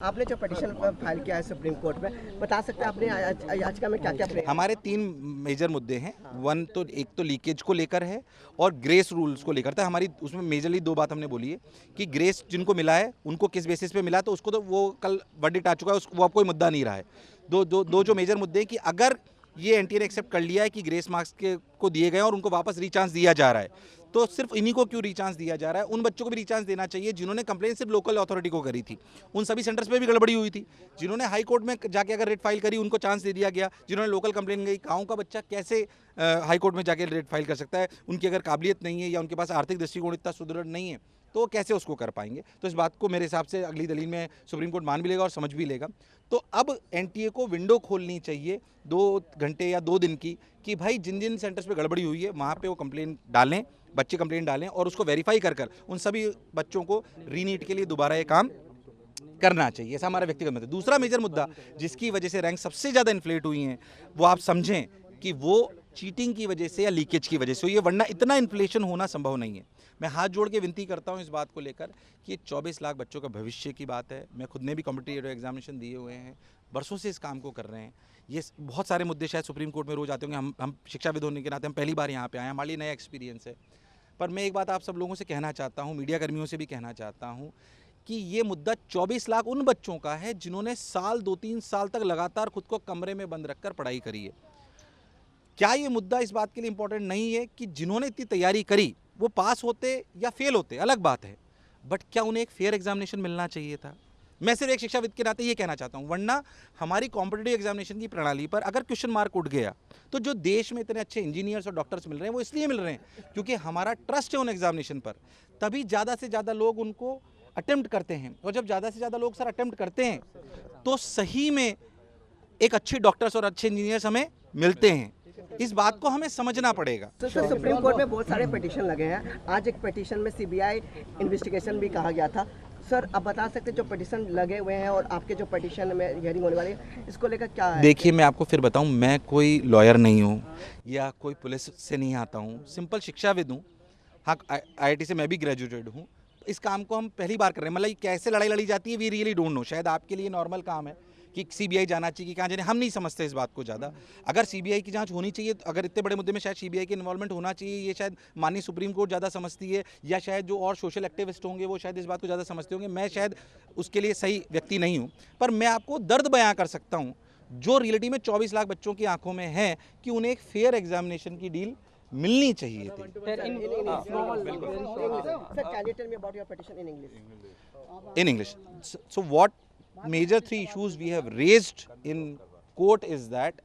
आपने जो petition file किया है सुप्रीम कोर्ट में, बता सकते हैं आपने याचिका में क्या क्या हमारे 3 मेजर मुद्दे हैं। वन तो एक तो लीकेज को लेकर है और ग्रेस रूल्स को लेकर था। हमारी उसमें मेजरली 2 बात हमने बोली है कि ग्रेस जिनको मिला है उनको किस बेसिस पे मिला, तो उसको तो वो कल वर्डिक्ट आ चुका है, वो अब कोई मुद्दा नहीं रहा है। दो जो मेजर मुद्दे हैं कि अगर ये एनटीए ने एक्सेप्ट कर लिया है कि ग्रेस मार्क्स के को दिए गए और उनको वापस रीचांस दिया जा रहा है, तो सिर्फ इन्हीं को क्यों रीचांस दिया जा रहा है? उन बच्चों को भी रीचांस देना चाहिए जिन्होंने कंप्लेंट सिर्फ लोकल अथॉरिटी को करी थी। उन सभी सेंटर्स पे भी गड़बड़ी हुई थी। जिन्होंने हाई कोर्ट में जाके अगर रेट फाइल करी उनको चांस दे दिया गया। जिन्होंने लोकल कंप्लेंट गई, गाँव का बच्चा कैसे हाई कोर्ट में जाके रेट फाइल कर सकता है? उनकी अगर काबिलियत नहीं है या उनके पास आर्थिक दृष्टिकोण इतना सुदृढ़ नहीं है तो कैसे उसको कर पाएंगे? तो इस बात को मेरे हिसाब से अगली दलील में सुप्रीम कोर्ट मान भी लेगा और समझ भी लेगा। तो अब एनटीए को विंडो खोलनी चाहिए 2 घंटे या 2 दिन की, कि भाई जिन जिन सेंटर्स पे गड़बड़ी हुई है वहाँ पे वो कंप्लेन डालें, बच्चे कंप्लेन डालें और उसको वेरीफाई कर उन सभी बच्चों को रीनीट के लिए दोबारा ये काम करना चाहिए। ऐसा हमारा व्यक्तिगत मत है। दूसरा मेजर मुद्दा जिसकी वजह से रैंक सबसे ज़्यादा इन्फ्लेट हुई हैं, वो आप समझें कि वो चीटिंग की वजह से या लीकेज की वजह से हुई है, वरना इतना इन्फ्लेशन होना संभव नहीं है। मैं हाथ जोड़ के विनती करता हूं इस बात को लेकर कि 24 लाख बच्चों का भविष्य की बात है। मैं खुद ने भी कॉम्पिटिटिव एग्जामिनेशन दिए हुए हैं, बरसों से इस काम को कर रहे हैं। ये बहुत सारे मुद्दे शायद सुप्रीम कोर्ट में रोज आते होंगे, हम शिक्षाविद होने के नाते हम पहली बार यहाँ पे आए हैं, हमारे लिए नया एक्सपीरियंस है। पर मैं एक बात आप सब लोगों से कहना चाहता हूँ, मीडिया कर्मियों से भी कहना चाहता हूँ कि ये मुद्दा 24 लाख उन बच्चों का है जिन्होंने साल 2-3 साल तक लगातार खुद को कमरे में बंद रखकर पढ़ाई करी है। क्या ये मुद्दा इस बात के लिए इंपॉर्टेंट नहीं है कि जिन्होंने इतनी तैयारी करी वो पास होते या फेल होते, अलग बात है, बट क्या उन्हें एक फेयर एग्जामिनेशन मिलना चाहिए था? मैं सिर्फ एक शिक्षाविद के नाते ये कहना चाहता हूँ, वरना हमारी कॉम्पिटिटिव एग्जामिनेशन की प्रणाली पर अगर क्वेश्चन मार्क उठ गया तो जो देश में इतने अच्छे इंजीनियर्स और डॉक्टर्स मिल रहे हैं वो इसलिए मिल रहे हैं क्योंकि हमारा ट्रस्ट है उन एग्जामिनेशन पर। तभी ज़्यादा से ज़्यादा लोग उनको अटेम्प्ट करते हैं, और जब ज़्यादा से ज़्यादा लोग सर अटेम्प्ट करते हैं तो सही में एक अच्छे डॉक्टर्स और अच्छे इंजीनियर्स हमें मिलते हैं। इस बात को हमें समझना पड़ेगा। सर सुप्रीम कोर्ट में बहुत सारे पिटीशन लगे हैं। आज एक पिटीशन में सीबीआई इन्वेस्टिगेशन भी कहा गया था। सर आप बता सकते हैं जो पिटीशन लगे हुए हैं और आपके जो पिटीशन में हियरिंग होने वाली है इसको लेकर क्या है? देखिए, मैं आपको फिर बताऊं, मैं कोई लॉयर नहीं हूं या कोई पुलिस से नहीं आता हूं, सिंपल शिक्षाविद हूं। हाँ, आईआईटी से मैं भी ग्रेजुएटेड हूं। इस काम को हम पहली बार कर रहे हैं, मतलब कैसे लड़ाई लड़ी जाती है वी रियली डोंट नो। शायद आपके लिए नॉर्मल काम है कि सीबीआई जाना चाहिए कि कहाँ जाने, हम नहीं समझते इस बात को ज़्यादा। अगर सीबीआई की जांच होनी चाहिए, अगर इतने बड़े मुद्दे में शायद सीबीआई की इन्वॉल्वमेंट होना चाहिए, ये शायद माननीय सुप्रीम कोर्ट ज़्यादा समझती है, या शायद जो और सोशल एक्टिविस्ट होंगे वो शायद इस बात को ज़्यादा समझते होंगे। मैं शायद उसके लिए सही व्यक्ति नहीं हूँ, पर मैं आपको दर्द बयां कर सकता हूँ जो रियलिटी में 24 लाख बच्चों की आंखों में है कि उन्हें एक फेयर एग्जामिनेशन की डील मिलनी चाहिए थी। In English. So what major 3 issues we have raised in court is that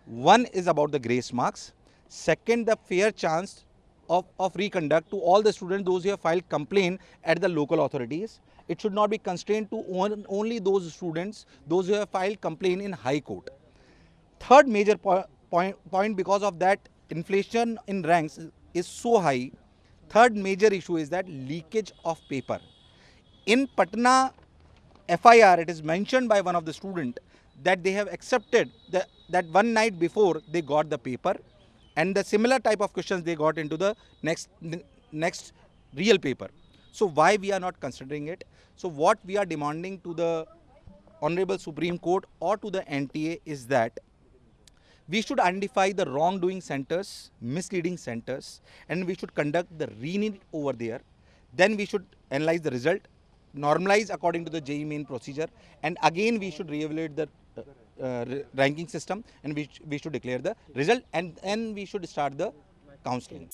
one is about the grace marks, second the fair chance of reconduct to all the students, those who have filed complaint at the local authorities. It should not be constrained to only those students, those who have filed complaint in high court. Third major point, because of that inflation in ranks is so high, third major issue is that leakage of paper. In Patna FIR, it is mentioned by one of the student that they have accepted that one night before they got the paper, and the similar type of questions they got into the next real paper. So why we are not considering it? So what we are demanding to the Honorable Supreme Court or to the NTA is that we should identify the wrongdoing centers, misleading centers, and we should conduct the re-need over there. Then we should analyze the result, normalize according to the JEE main procedure, and again we should reevaluate the ranking system, and we should declare the result, and then we should start the counseling.